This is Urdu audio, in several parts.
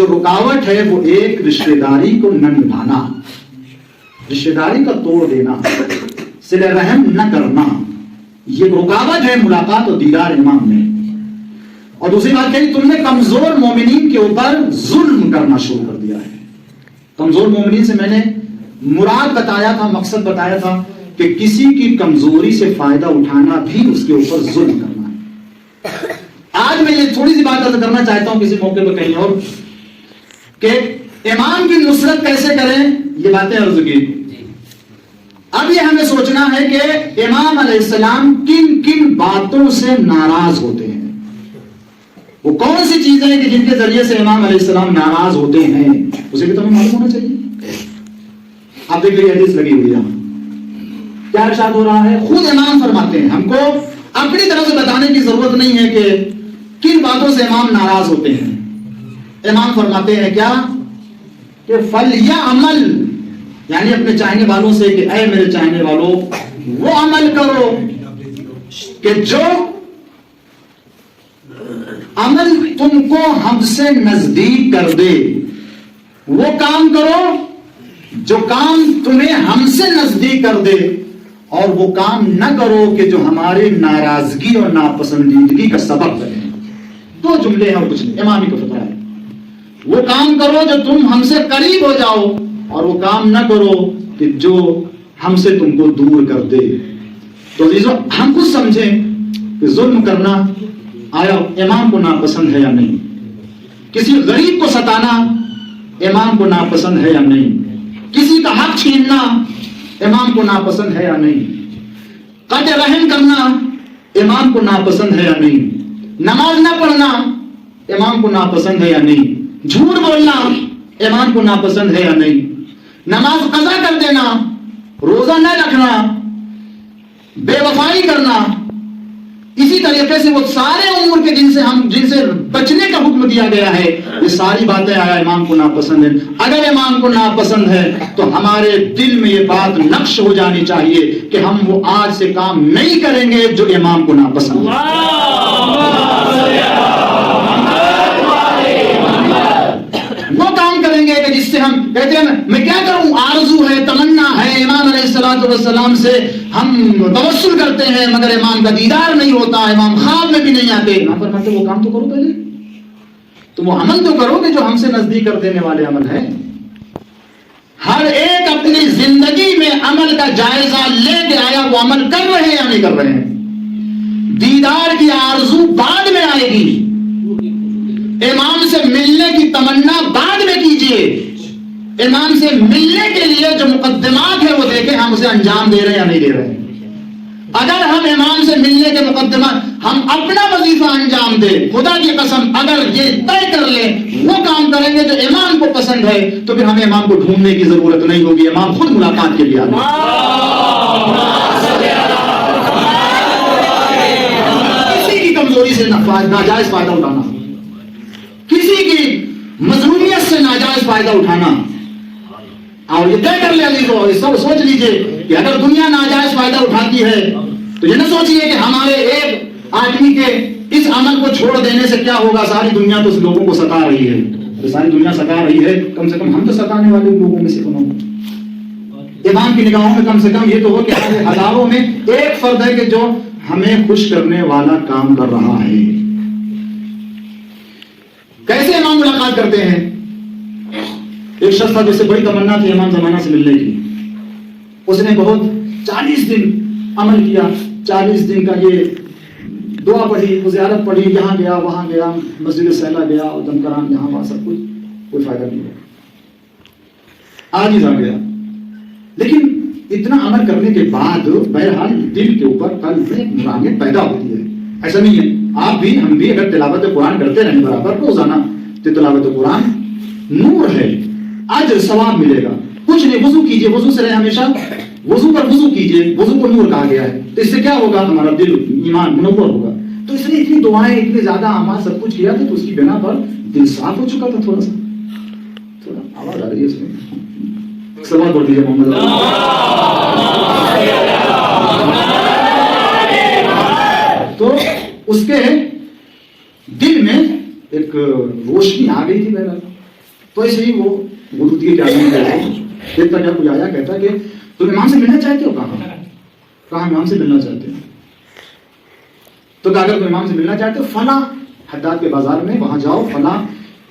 جو رکاوٹ ہے وہ ایک رشتہ داری کو نہ نبھانا، رشتہ داری کا توڑ دینا، صلہ رحم نہ کرنا، یہ رکاوٹ ہے ملاقات اور دیدار امام میں۔ اور دوسری بات کہی تم نے کمزور مومنین کے اوپر ظلم کرنا شروع کر دیا ہے۔ کمزور مومنین سے میں نے مراد بتایا تھا، مقصد بتایا تھا کہ کسی کی کمزوری سے فائدہ اٹھانا بھی اس کے اوپر ظلم کرنا ہے۔ آج میں یہ تھوڑی سی بات عرض کرنا چاہتا ہوں کسی موقع پہ کہیں اور، کہ امام کی نصرت کیسے کریں، یہ باتیں عرض کی۔ اب یہ ہمیں سوچنا ہے کہ امام علیہ السلام کن کن باتوں سے ناراض ہوتے ہیں، وہ کون سی چیزیں ہیں کہ جن کے ذریعے سے امام علیہ السلام ناراض ہوتے ہیں، اسے بھی تو ہمیں معلوم ہونا چاہیے۔ آپ دیکھ لیجیے حدیث لگی ہوئی ہے، کیا ارشاد ہو رہا ہے؟ خود امام فرماتے ہیں، ہم کو اپنی طرف سے بتانے کی ضرورت نہیں ہے کہ کن باتوں سے امام ناراض ہوتے ہیں۔ امام فرماتے ہیں کیا کہ فَلْيَعْمَلْ، یعنی اپنے چاہنے والوں سے کہ اے میرے چاہنے والوں وہ عمل کرو کہ جو عمل تم کو ہم سے نزدیک کر دے، وہ کام کرو جو کام تمہیں ہم سے نزدیک کر دے، اور وہ کام نہ کرو کہ جو ہمارے ناراضگی اور ناپسندیدگی کا سبب بنے۔ دو جملے ہیں اور کچھ نہیں، امام ہی کو فتویٰ ہے۔ وہ کام کرو جو تم ہم سے قریب ہو جاؤ، اور وہ کام نہ کرو کہ جو ہم سے تم کو دور کر دے۔ تو عزیزو ہم کچھ سمجھیں کہ ظلم کرنا آیا امام کو ناپسند ہے یا نہیں، کسی غریب کو ستانا امام کو ناپسند ہے یا نہیں، کسی کا حق چھیننا امام کو ناپسند ہے یا نہیں، قطع رحم کرنا امام کو ناپسند ہے یا نہیں، نماز نہ پڑھنا امام کو ناپسند ہے یا نہیں، جھوٹ بولنا امام کو ناپسند ہے یا نہیں، نماز قضا کر دینا، روزہ نہ رکھنا، بے وفائی کرنا، اسی طریقے سے وہ سارے امور کے جن سے بچنے کا حکم دیا گیا ہے، یہ ساری باتیں آیا امام کو ناپسند ہیں۔ اگر امام کو ناپسند ہے تو ہمارے دل میں یہ بات نقش ہو جانی چاہیے کہ ہم وہ آج سے کام نہیں کریں گے جو امام کو ناپسند ہے۔ وہ کام کریں گے کہ جس سے ہم کہتے ہیں میں کیا کروں، آرزو ہے، تمنا ہے، امام علیہ السلام سے ہم توسل کرتے ہیں مگر امام کا دیدار نہیں ہوتا، امام خواب میں بھی نہیں آتے۔ یہاں پر مطلب وہ کام تو کرو، پہلے تو وہ عمل تو کرو کہ جو ہم سے نزدیک کر دینے والے عمل ہیں۔ ہر ایک اپنی زندگی میں عمل کا جائزہ لے کے آیا، وہ عمل کر رہے ہیں یا نہیں کر رہے ہیں۔ دیدار کی آرزو بعد میں آئے گی، امام سے ملنے کی تمنا بعد میں کیجئے۔ امام سے ملنے کے لیے جو مقدمات ہیں وہ دیکھیں ہم اسے انجام دے رہے ہیں یا نہیں دے رہے ہیں۔ اگر ہم امام سے ملنے کے مقدمات ہم اپنا وظیفہ انجام دیں، خدا کی قسم اگر یہ طے کر لیں وہ کام کریں گے جو امام کو پسند ہے، تو پھر ہمیں امام کو ڈھونڈنے کی ضرورت نہیں ہوگی، امام خود ملاقات کے لیے آئے گا۔ کسی کی کمزوری سے ناجائز فائدہ اٹھانا، کسی کی مظلومیت سے ناجائز فائدہ اٹھانا، اور یہ طے کر لے عزیزو، سب سوچ لیجئے کہ اگر دنیا ناجائز فائدہ اٹھاتی ہے تو یہ نہ سوچیے کہ ہمارے ایک آدمی کے اس عمل کو چھوڑ دینے سے کیا ہوگا، ساری دنیا تو لوگوں کو ستا رہی ہے، ساری دنیا ستا رہی ہے، کم سے کم ہم تو ستانے والے لوگوں میں سے کون ہوں۔ امام کی نگاہوں میں کم سے کم یہ تو ہو کہ ہزاروں میں ایک فرد ہے کہ جو ہمیں خوش کرنے والا کام کر رہا ہے۔ کیسے امام ملاقات کرتے ہیں؟ ایک شخص تھا جسے بڑی تمنا تھی امام زمانہ سے ملنے کی، اس نے بہت 40 دن عمل کیا، 40 دن کا یہ دعا پڑھی، زیارت پڑھی، یہاں گیا وہاں گیا، مسجد سیلا گیا، ادم کرام یہاں وہاں، سب کچھ، کوئی فائدہ نہیں ہوا، آج ہی آ گیا۔ لیکن اتنا عمل کرنے کے بعد بہرحال دل کے اوپر قلب میں نورانیت پیدا ہوتی ہے۔ ایسا نہیں ہے، آپ بھی ہم بھی اگر تلاوت قرآن کرتے رہیں برابر روزانہ، تو تلاوت قرآن نور ہے، اجر ثواب ملے گا۔ کچھ نہیں، وضو کیجئے، وضو سے رہے ہمیشہ، وضو پر وضو کیجئے، وضو کو نور کہا گیا ہے، تو اس سے کیا ہوگا، ہمارا دل ایمان منور ہوگا۔ تو اس نے اتنی دعائیں، اتنے زیادہ اعمال سب کچھ کیا تھا، تو اس کی بنا پر دل صاف ہو چکا تھا۔ تھوڑا آواز آ رہی ہے اس میں، صلوات پڑھ دیجیے محمد۔ تو اس کے دل میں ایک روشنی آ گئی تھی، تو ایسے ہی وہ غدود کی کیا دیکھتا کیا کوئی آیا کہتا کہ تم امام سے ملنا چاہتے ہو؟ کہاں امام سے ملنا چاہتے ہو؟ تو کہا اگر تم امام سے ملنا چاہتے ہو فلاں حداد کے بازار میں وہاں جاؤ، فلاں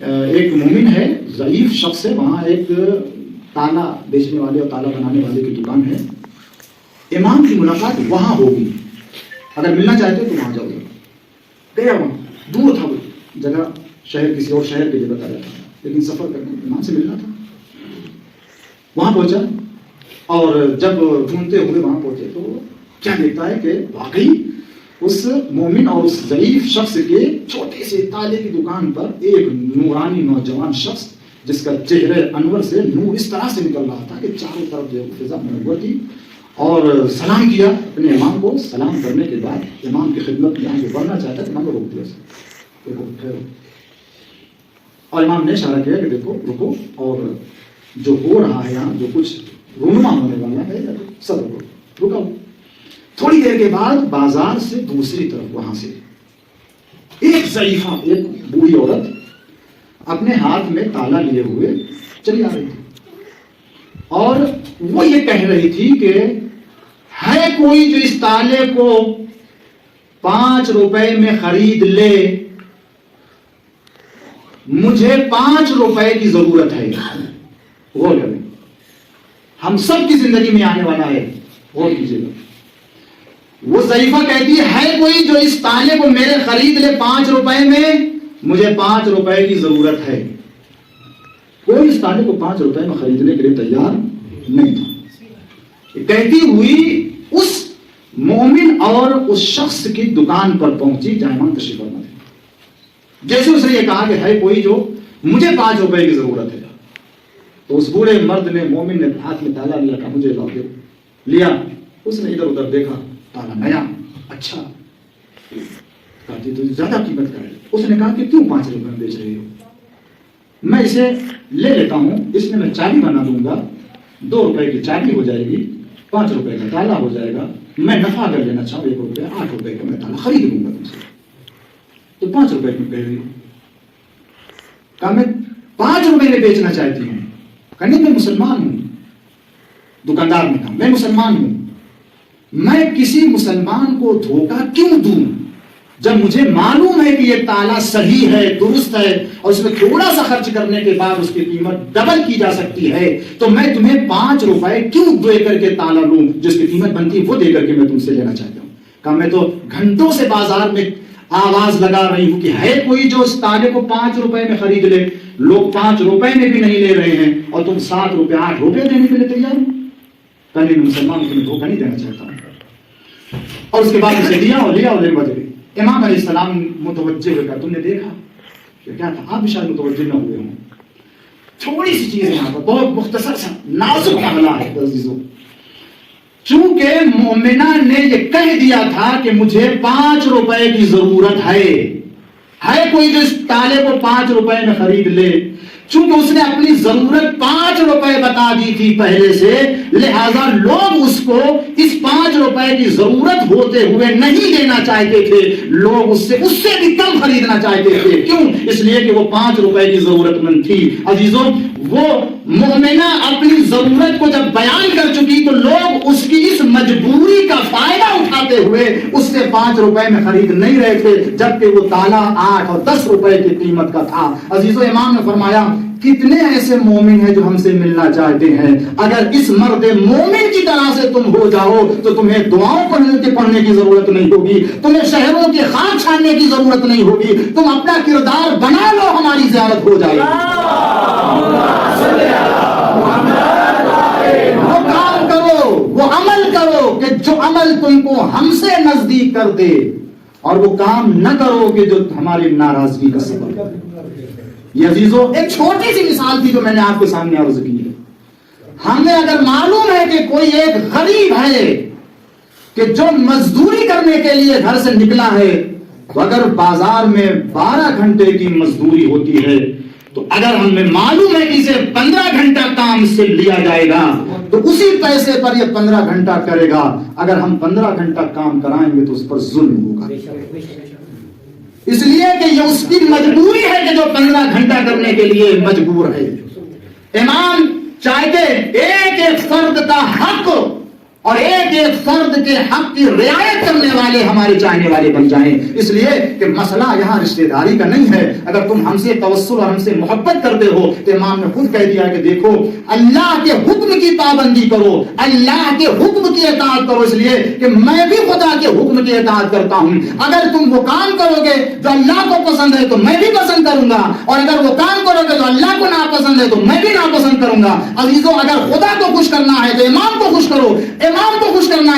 ایک مومن ہے، ضعیف شخص ہے، وہاں ایک تالا بیچنے والے اور تالا بنانے والے کی دکان ہے، امام کی ملاقات وہاں ہوگی، اگر ملنا چاہتے ہو تو وہاں جاؤ۔ گیا وہاں، دور تھا وہ جگہ، شہر کسی اور شہر کے لیے بتایا تھا، لیکن سفر کرنا امام سے ملنا تھا۔ وہاں پہنچا اور جب ڈھونڈتے ہوئے وہاں پہنچے تو کیا دیکھتا ہے کہ واقعی اس مومن اور اس ضعیف شخص کے چھوٹے سے تالے کی دکان پر ایک نورانی نوجوان شخص جس کا چہرے انور سے نور اس طرح سے نکل رہا تھا کہ چاروں طرف جو فضا منور تھی، اور سلام کیا اپنے امام کو۔ سلام کرنے کے بعد امام کی خدمت میں آگے بڑھنا چاہتا ہے، امام کو روک دیا، دیکھو ٹھہرو، اور امام نے اشارہ کیا کہ دیکھو رکو، اور جو ہو رہا ہے یہاں جو کچھ رونما ہونے والا ہے سب رکو، رکا۔ تھوڑی دیر کے بعد بازار سے دوسری طرف وہاں سے ایک ضعیفہ، ایک بوڑھی عورت اپنے ہاتھ میں تالا لیے ہوئے چلی آ رہی تھی، اور وہ یہ کہہ رہی تھی کہ ہے کوئی جو اس تالے کو 5 روپے میں خرید لے، مجھے 5 روپے کی ضرورت ہے۔ غور کریں، ہم سب کی زندگی میں آنے والا ہے، غور کیجیے گا۔ وہ ضعیفہ کہتی ہے کوئی جو اس تالے کو میرے خرید لے 5 روپے میں، مجھے 5 روپے کی ضرورت ہے۔ کوئی اس تالے کو 5 روپے میں خریدنے کے لیے تیار نہیں تھا۔ کہتی ہوئی اس مومن اور اس شخص کی دکان پر پہنچی جہاں امام تشریف فرما تھے۔ جیسے اس نے یہ کہا کہ ہے کوئی جو مجھے 5 روپے کی ضرورت ہے، تو اس بوڑھے مرد نے، مومن نے ہاتھ میں تالا لیا، کہا مجھے لاؤ دے، لیا۔ اس نے ادھر ادھر دیکھا، تالا نیا، اچھا، کہتی تو زیادہ قیمت کا ہے۔ اس نے کہا کہ کیوں 5 روپے میں بیچ رہی ہو؟ میں اسے لے لیتا ہوں، اس میں میں چابی بنا دوں گا، 2 روپے کی چابی ہو جائے گی، 5 روپے کا تالا ہو جائے گا، میں نفع اگر لینا چاہوں 1 روپے، 8 روپے کا میں تالا خرید لوں گا تم سے، تو 5 روپے میں کہہ رہی ہوں۔ کہا میں 5 روپے میں بیچنا چاہتی ہوں۔ کہنے میں مسلمان ہوں، دکاندار نے کہا میں مسلمان ہوں، میں کسی مسلمان کو دھوکہ کیوں دوں جب مجھے معلوم ہے کہ یہ تالا صحیح ہے، درست ہے، اور اس میں تھوڑا سا خرچ کرنے کے بعد اس کی قیمت ڈبل کی جا سکتی ہے، تو میں تمہیں 5 روپے کیوں دے کر کے تالا لوں جس کی قیمت بنتی وہ دے کر کے میں تم سے لینا چاہتا ہوں۔ کہا میں تو گھنٹوں سے بازار میں آواز لگا رہی ہوں کہ ہے کوئی جو اس تالے کو 5 روپے میں خرید لے، لوگ 5 روپے میں بھی نہیں لے رہے ہیں اور تم 7 روپے 8 روپے دینے کے لیے تیار ہو۔ کہنے میں مسلمان تمہیں دھوکہ نہیں دینا چاہتا ہوں۔ اور اس کے بعد اسے لیا اور لے بج گئی۔ امام علیہ السلام متوجہ ہوئے، کہا تم نے دیکھا کہ کیا تھا؟ آپ بھی شاید متوجہ نہ ہوئے ہوں۔ تھوڑی سی چیز یہاں پر بہت مختصر سا نازک معاملہ ہے عزیزوں۔ چونکہ مومنہ نے یہ کہہ دیا تھا کہ مجھے 5 روپے کی ضرورت ہے کوئی جو اس تالے کو 5 روپے میں خرید لے، چونکہ اس نے اپنی ضرورت 5 روپے بتا دی تھی پہلے سے، لہذا لوگ اس کو اس 5 روپے کی ضرورت ہوتے ہوئے نہیں دینا چاہتے تھے، لوگ اس سے بھی کم خریدنا چاہتے تھے۔ کیوں؟ اس لیے کہ وہ 5 روپے کی ضرورت مند تھی۔ عزیزوں، وہ مومنہ اپنی ضرورت کو جب بیان کر چکی تو لوگ اس کی اس مجبوری کا فائدہ اٹھاتے ہوئے اس سے 5 روپے میں خرید نہیں رہے تھے، جبکہ وہ تالا 8 اور 10 روپے کی قیمت کا تھا۔ عزیزوں، امام نے فرمایا کتنے ایسے مومن ہیں جو ہم سے ملنا چاہتے ہیں، اگر اس مرد مومن کی طرح سے تم ہو جاؤ تو تمہیں دعاؤں پڑھنے کی ضرورت نہیں ہوگی، تمہیں شہروں کے خاک چھاننے کی ضرورت نہیں ہوگی، تم اپنا کردار بنا لو، ہماری زیارت ہو جائے گی۔ وہ کام کرو، وہ عمل کرو کہ جو عمل تم کو ہم سے نزدیک کر دے، اور وہ کام نہ کرو کہ جو ہماری ناراضگی کا سبب ہے۔ یہ عزیزوں ایک چھوٹی سی مثال تھی جو میں نے آپ کے سامنے عرض کی ہے۔ ہمیں اگر معلوم ہے کہ کوئی ایک غریب ہے کہ جو مزدوری کرنے کے لیے گھر سے نکلا ہے، اگر بازار میں 12 گھنٹے کی مزدوری ہوتی ہے، تو اگر ہمیں معلوم ہے کہ اسے 15 گھنٹہ کام سے لیا جائے گا تو اسی پیسے پر یہ 15 گھنٹہ کرے گا۔ اگر ہم 15 گھنٹہ کام کرائیں گے تو اس پر ظلم ہوگا۔ اس لیے کہ یہ اس کی مجبوری ہے کہ جو 15 گھنٹہ کرنے کے لیے مجبور ہے. امام چاہتے ایک ایک فرد کا حق اور ایک ایک فرد کے حق کی رعایت کرنے والے ہمارے چاہنے والے بن جائیں. اس لیے کہ مسئلہ یہاں رشتہ داری کا نہیں ہے. اگر تم ہم سے توسل اور ہم سے محبت کرتے ہو تو امام نے خود کہہ دیا کہ دیکھو اللہ کے حکم کی پابندی کرو, اللہ کے حکم کی اطاعت کرو, اس لیے کہ میں بھی خدا کے حکم کی اطاعت کرتا ہوں. اگر تم وہ کام کرو گے جو اللہ کو پسند ہے تو میں بھی پسند کروں گا, اور اگر وہ کام کرو گے جو اللہ کو ناپسند ہے تو میں بھی ناپسند کروں گا. عزیزو, اگر خدا کو خوش کرنا ہے تو امام کو خوش کرو, امام کو خوش کرنا ہے